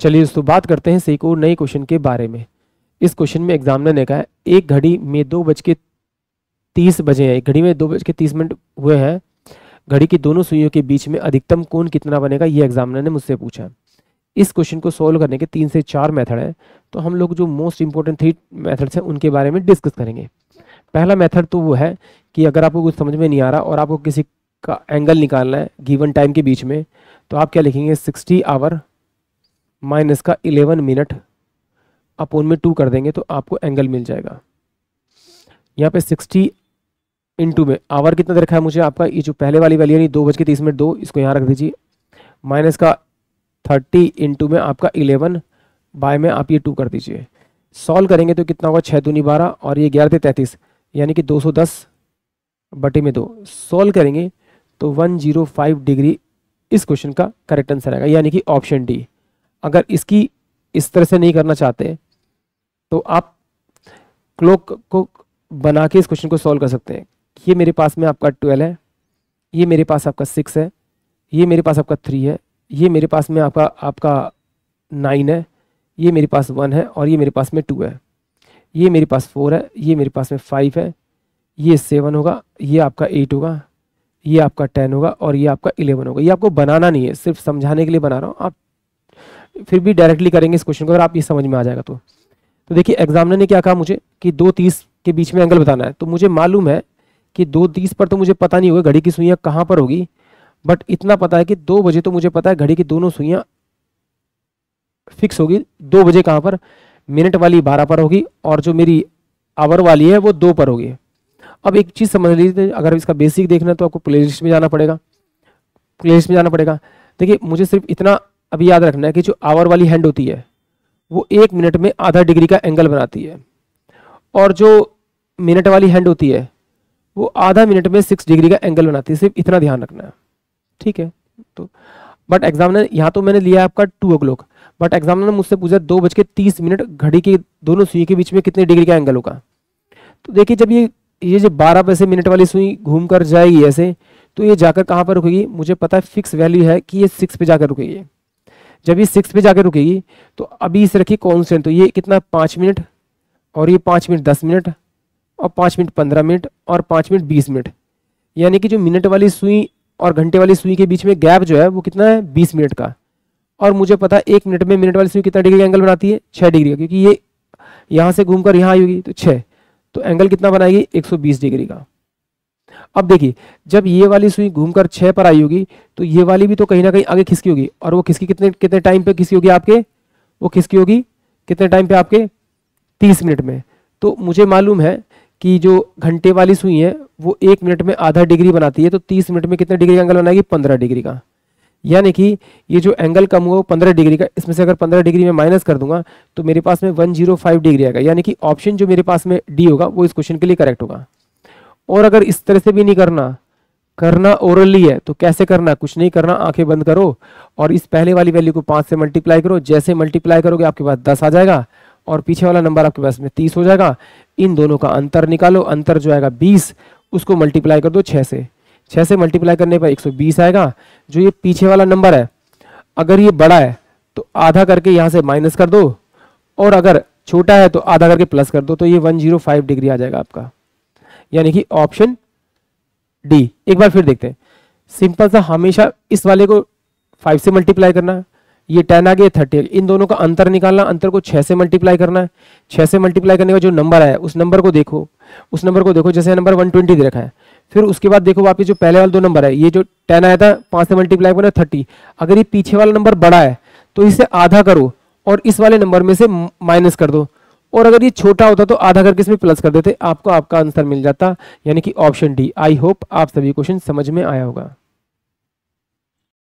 चलिए दोस्तों बात करते हैं एक और नए क्वेश्चन के बारे में। इस क्वेश्चन में एग्जामिनर ने कहा है एक घड़ी में 2:30 बजे हैं, एक घड़ी में 2:30 हुए हैं, घड़ी की दोनों सुइयों के बीच में अधिकतम कोण कितना बनेगा, ये एग्जामिनर ने मुझसे पूछा। इस क्वेश्चन को सॉल्व करने के 3 से 4 मेथड हैं, तो हम लोग जो मोस्ट इंपॉर्टेंट 3 मेथड्स हैं उनके बारे में डिस्कस करेंगे। पहला मेथड तो वो है कि अगर आपको कुछ समझ में नहीं आ रहा और आपको किसी का एंगल निकालना है गिवन टाइम के बीच में, तो आप क्या लिखेंगे 60 आवर माइनस का 11 मिनट अपोन में 2 कर देंगे तो आपको एंगल मिल जाएगा। यहाँ पे 60 इंटू में आवर कितना दे रखा है मुझे, आपका ये जो पहले वाली वैल्यू यानी 2:30 2, इसको यहाँ रख दीजिए, माइनस का 30 इंटू में आपका 11 बाय में आप ये 2 कर दीजिए। सॉल्व करेंगे तो कितना होगा 6 दूनी 12 और ये 11 33 यानी कि 210/2। सॉल्व करेंगे तो 105 डिग्री इस क्वेश्चन का करेक्ट आंसर आएगा, यानी कि ऑप्शन डी। अगर इसकी इस तरह से नहीं करना चाहते तो आप क्लॉक को बना के इस क्वेश्चन को सॉल्व कर सकते हैं। ये मेरे पास में आपका 12 है, ये मेरे पास आपका 6 है, ये मेरे पास आपका 3 है, ये मेरे पास में आपका 9 है, ये मेरे पास 1 है और ये मेरे पास में 2 है, ये मेरे पास 4 है, ये मेरे पास में 5 है, ये 7 होगा, ये आपका 8 होगा, ये आपका 10 होगा और ये आपका 11 होगा। ये आपको बनाना नहीं है, सिर्फ समझाने के लिए बना रहा हूँ। आप फिर भी डायरेक्टली करेंगे इस क्वेश्चन को अगर आप ये समझ में आ जाएगा तो देखिए एग्जामिनर ने क्या कहा मुझे कि 2:30 के बीच में एंगल बताना है। तो मुझे मालूम है कि 2:30 पर तो मुझे पता नहीं होगा घड़ी की सुइयां कहाँ पर होगी, बट इतना पता है कि 2 बजे तो मुझे पता है घड़ी की दोनों सुइयां फिक्स होगी। 2 बजे कहाँ पर, मिनट वाली 12 पर होगी और जो मेरी आवर वाली है वो 2 पर होगी। अब एक चीज़ समझ लीजिए, अगर इसका बेसिक देखना है तो आपको प्लेलिस्ट में जाना पड़ेगा, देखिए मुझे सिर्फ इतना अभी याद रखना है कि जो आवर वाली हैंड होती है वो 1 मिनट में आधा डिग्री का एंगल बनाती है और जो मिनट वाली हैंड होती है वो आधा मिनट में 6 डिग्री का एंगल बनाती है। सिर्फ इतना ध्यान रखना है, ठीक है। तो बट एग्जामिनर यहाँ तो मैंने लिया आपका 2 o'clock, बट एग्जामिनर ने मुझसे पूछा 2:30 घड़ी के दोनों सुई के बीच में कितने डिग्री का एंगल होगा। तो देखिए जब ये जो 12 पैसे मिनट वाली सुई घूम कर जाएगी ऐसे, तो ये जाकर कहाँ पर रुकेगी, मुझे पता है फिक्स वैल्यू है कि ये 6 पे जाकर रुकेगी। जब ये 6 पे जाकर रुकेगी तो अभी इसे रखिए कांस्टेंट, तो ये कितना 5 मिनट और ये 5 मिनट 10 मिनट और 5 मिनट 15 मिनट और 5 मिनट 20 मिनट, यानी कि जो मिनट वाली सुई और घंटे वाली सुई के बीच में गैप जो है वो कितना है 20 मिनट का। और मुझे पता है 1 मिनट में मिनट वाली सुई कितना डिग्री का एंगल बनाती है 6 डिग्री का, क्योंकि ये यहाँ से घूमकर यहाँ आई होगी तो 6, तो एंगल कितना बनाएगी 120 डिग्री का। अब देखिए जब ये वाली सुई घूमकर 6 पर आई होगी तो ये वाली भी तो कहीं ना कहीं आगे खिसकी होगी, और वो खिसकी कितने टाइम पे खिसकी होगी आपके, वो खिसकी होगी कितने टाइम पे आपके 30 मिनट में। तो मुझे मालूम है कि जो घंटे वाली सुई है वो 1 मिनट में आधा डिग्री बनाती है, तो 30 मिनट में कितने डिग्री का एंगल बनाएगी 15 डिग्री का। यानी कि ये जो एंगल कम हुआ वो 15 डिग्री का, इसमें से अगर 15 डिग्री में माइनस कर दूंगा तो मेरे पास में 105 डिग्री आएगा, यानी कि ऑप्शन जो मेरे पास में डी होगा वो इस क्वेश्चन के लिए करेक्ट होगा। और अगर इस तरह से भी नहीं करना ओरली है तो कैसे करना, कुछ नहीं करना, आंखें बंद करो और इस पहले वाली वैल्यू को 5 से मल्टीप्लाई करो। जैसे मल्टीप्लाई करोगे आपके पास 10 आ जाएगा और पीछे वाला नंबर आपके पास में 30 हो जाएगा। इन दोनों का अंतर निकालो, अंतर जो आएगा 20, उसको मल्टीप्लाई कर दो 6 से, 6 से मल्टीप्लाई करने पर 120 आएगा। जो ये पीछे वाला नंबर है अगर ये बड़ा है तो आधा करके यहाँ से माइनस कर दो, और अगर छोटा है तो आधा करके प्लस कर दो, तो ये 105 डिग्री आ जाएगा आपका, यानी कि ऑप्शन डी। एक बार फिर देखते हैं, सिंपल सा, हमेशा इस वाले को 5 से मल्टीप्लाई करना है, ये 10 आ गया 30, इन दोनों का अंतर निकालना, अंतर को 6 से मल्टीप्लाई करना है। 6 से मल्टीप्लाई करने का जो नंबर है उस नंबर को देखो, जैसे नंबर 120 दे रखा है। फिर उसके बाद देखो वापस जो पहले वाले 2 नंबर है, ये जो 10 आया था 5 से मल्टीप्लाई करना 30, अगर ये पीछे वाला नंबर बड़ा है तो इसे आधा करो और इस वाले नंबर में से माइनस कर दो, और अगर ये छोटा होता तो आधा करके इसमें प्लस कर देते, आपको आपका आंसर मिल जाता, यानी कि ऑप्शन डी। आई होप आप सभी क्वेश्चन समझ में आया होगा।